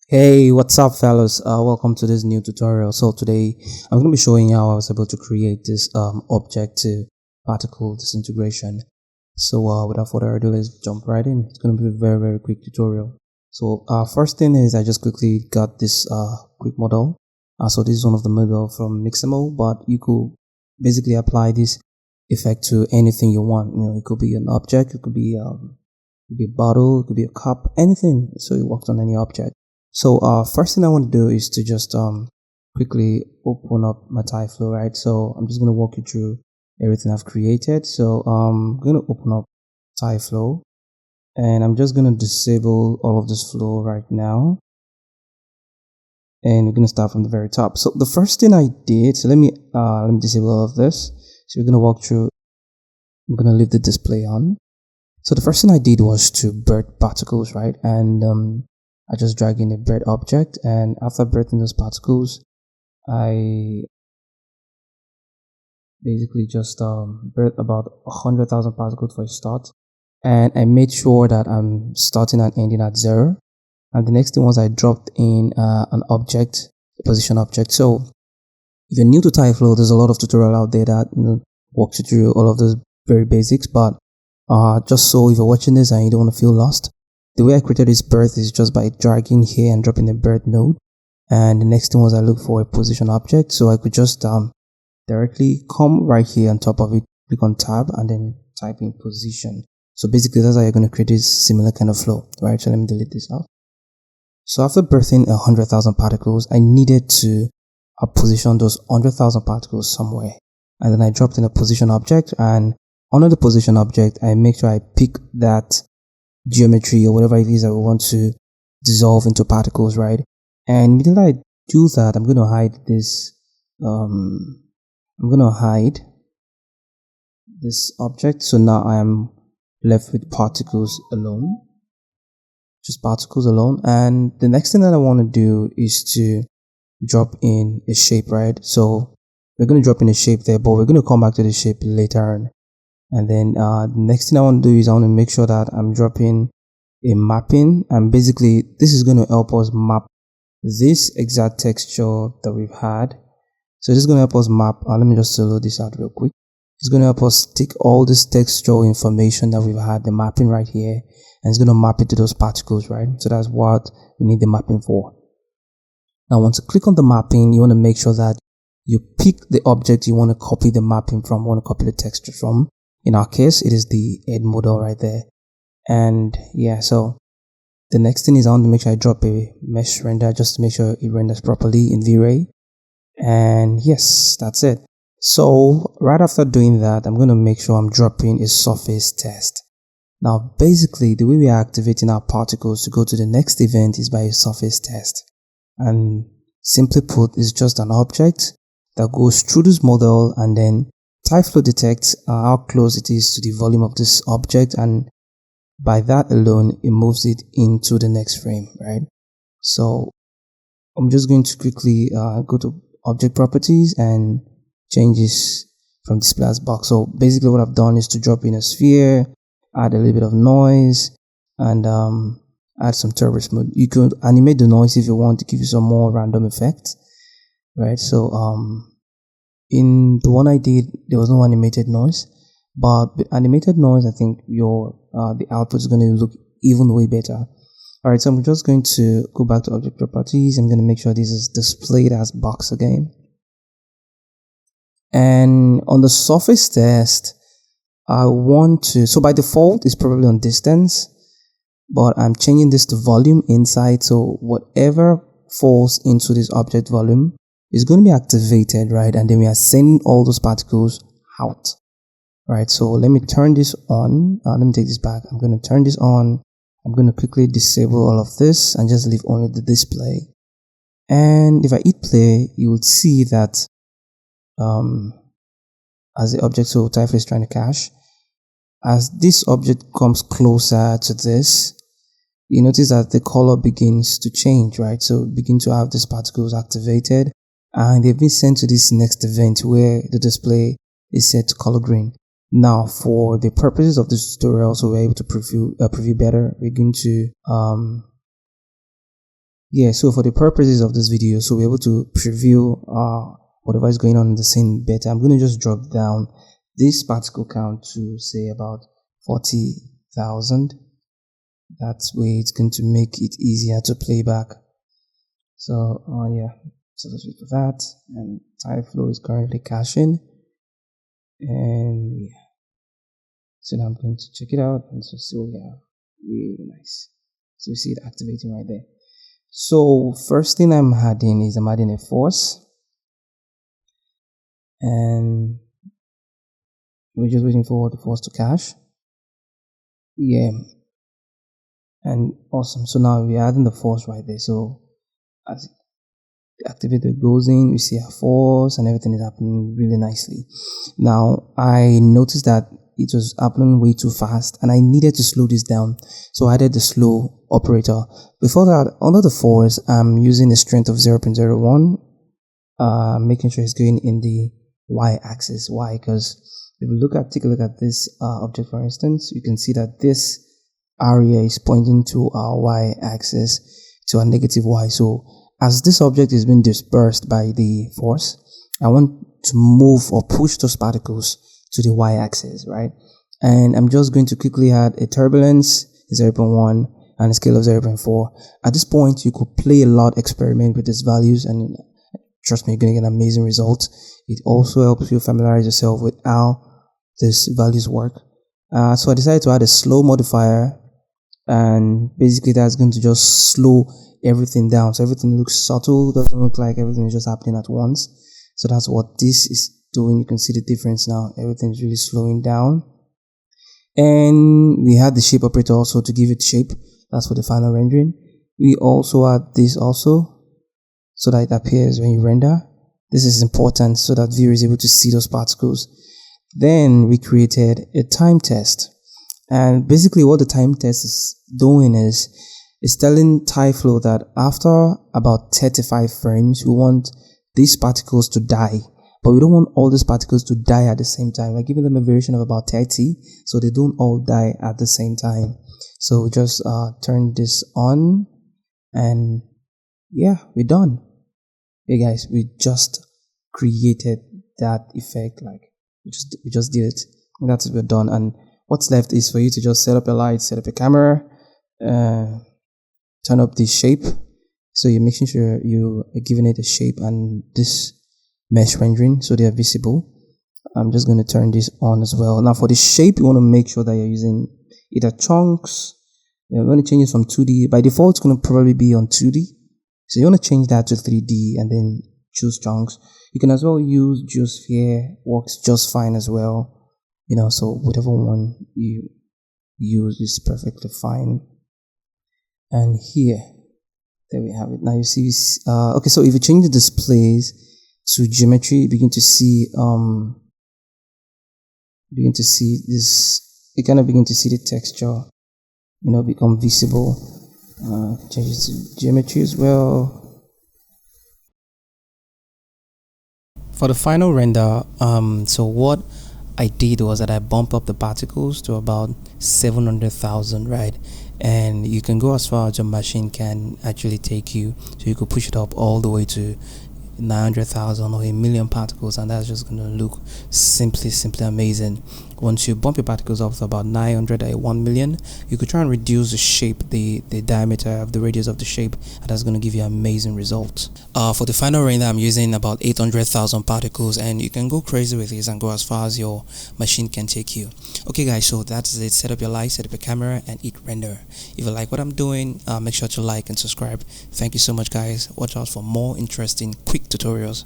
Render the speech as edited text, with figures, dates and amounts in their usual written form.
Hey, what's up, fellas? Welcome to this new tutorial. So today I'm going to be showing you how I was able to create this object to particle disintegration. So without further ado, let's jump right in. It's going to be a very quick tutorial. So first thing is I just quickly got this quick model. So this is one of the model from Mixamo, but you could basically apply this effect to anything you want. You know, it could be an object, it could be a bottle, it could be a cup, anything. So it works on any object. So first thing I want to do is to just quickly open up my TypeFlow, right? So I'm just going to walk you through everything I've created. So I'm going to open up TypeFlow and I'm just going to disable all of this flow right now. And we're going to start from the very top. So the first thing I did, so let me disable all of this. So we're going to walk through, I'm going to leave the display on. So the first thing I did was to birth particles, right? And I just drag in a birth object, and after birthing those particles, I basically just birth about 100,000 particles for a start, and I made sure that I'm starting and ending at 0. And the next thing was I dropped in an object, a position object. So if you're new to TypeFlow, there's a lot of tutorial out there that walks you through all of those very basics, but just so if you're watching this and you don't want to feel lost, the way I created this birth is just by dragging here and dropping the birth node. And the next thing was I look for a position object, so I could just directly come right here on top of it, click on tab, and then type in position. So basically that's how you're going to create this similar kind of flow, right? So let me delete this off. So after birthing 100,000 particles, I needed to position those 100,000 particles somewhere. And then I dropped in a position object, and under the position object, I make sure I pick that geometry or whatever it is that we want to dissolve into particles, right? And until I do that, I'm going to hide this object. So now I am left with particles alone, just particles alone. And the next thing that I want to do is to drop in a shape, right? So we're going to drop in a shape there, but we're going to come back to the shape later on. And then the next thing I want to do is I want to make sure that I'm dropping a mapping, and basically this is going to help us map this exact texture that we've had. So this is going to help us map, let me just solo this out real quick. It's going to help us take all this textual information that we've had, the mapping right here, and it's going to map it to those particles, right? So that's what we need the mapping for. Now once you click on the mapping, you want to make sure that you pick the object you want to copy the mapping from, want to copy the texture from. In our case, it is the head model right there. And yeah, so the next thing is I want to make sure I drop a mesh render just to make sure it renders properly in V-Ray. And yes, that's it. So right after doing that, I'm going to make sure I'm dropping a surface test. Now basically the way we are activating our particles to go to the next event is by a surface test. And simply put, it's just an object that goes through this model, and then TypeFlow detects how close it is to the volume of this object, and by that alone it moves it into the next frame, right? So I'm just going to quickly go to object properties and change this from display as box. So basically what I've done is to drop in a sphere, add a little bit of noise, and add some turbo smooth. You could animate the noise if you want to give you some more random effects, right? So in the one I did, there was no animated noise, but with animated noise, I think your the output is going to look even way better. All right, so I'm just going to go back to object properties. I'm going to make sure this is displayed as box again. And on the surface test, I want to, so by default it's probably on distance, but I'm changing this to volume inside. So whatever falls into this object volume is going to be activated, right? And then we are sending all those particles out, right? So let me turn this on. Let me take this back. I'm going to turn this on. I'm going to quickly disable all of this and just leave only the display. And if I hit play, you will see that as the object, so TypeFlow is trying to cache, as this object comes closer to this, you notice that the color begins to change, right? So begin to have these particles activated, and they've been sent to this next event where the display is set to color green. Now, for the purposes of this tutorial, so we're able to preview better, we're going to Yeah, so for the purposes of this video, so we're able to preview whatever is going on in the scene better, I'm going to just drop down this particle count to say about 40,000. That's way it's going to make it easier to play back. So yeah, so let's wait for that. And Tyflow is currently caching, and yeah, so now I'm going to check it out, and so yeah, really nice. So you see it activating right there. So first thing I'm adding a force, and we're just waiting for the force to cache. Yeah, and awesome. So now we're adding the force right there. So as the activator goes in, we see a force and everything is happening really nicely. Now I noticed that it was happening way too fast and I needed to slow this down, so I added the slow operator. Before that, under the force, I'm using a strength of 0.01, making sure it's going in the y-axis. Why? Because if you take a look at this object, for instance, you can see that this area is pointing to our y-axis, to a negative y. So as this object is being dispersed by the force, I want to move or push those particles to the y-axis, right? And I'm just going to quickly add a turbulence 0.1 and a scale of 0.4. At this point, you could play a lot, experiment with these values, and trust me, you're going to get an amazing result. It also helps you familiarize yourself with how these values work. So I decided to add a slow modifier, and basically that's going to just slow everything down, so everything looks subtle, doesn't look like everything is just happening at once. So that's what this is doing. You can see the difference now. Everything's really slowing down. And we had the shape operator also to give it shape. That's for the final rendering. We also add this also so that it appears when you render. This is important so that viewer is able to see those particles. Then we created a time test, and basically what the time test is doing is it's telling Tyflow that after about 35 frames we want these particles to die, but we don't want all these particles to die at the same time. We're giving them a variation of about 30 so they don't all die at the same time. So we just turn this on, and yeah, we're done. Hey guys, we just created that effect. Like we just did it, and that's it, we're done. And what's left is for you to just set up a light, set up a camera, turn up the shape. So you're making sure you are giving it a shape and this mesh rendering so they are visible. I'm just going to turn this on as well. Now for the shape, you want to make sure that you're using either chunks. You're going to change it from 2D. By default, it's going to probably be on 2D. So you want to change that to 3D and then choose chunks. You can as well use geosphere, works just fine as well. So whatever one you use is perfectly fine. And here, there we have it. Now you see, okay, so if you change the displays to geometry, you begin to see this, you kind of begin to see the texture, become visible. Change it to geometry as well. For the final render, so what I did was that I bumped up the particles to about 700,000, right? And you can go as far as your machine can actually take you, so you could push it up all the way to 900,000 or 1,000,000 particles, and that's just going to look simply amazing. Once you bump your particles up to about 900 or 1,000,000, you could try and reduce the shape, the diameter of the radius of the shape, and that's going to give you amazing results. For the final render, I'm using about 800,000 particles, and you can go crazy with this and go as far as your machine can take you. Okay guys, so that's it. Set up your light, set up your camera, and hit render. If you like what I'm doing, make sure to like and subscribe. Thank you so much guys. Watch out for more interesting quick tutorials.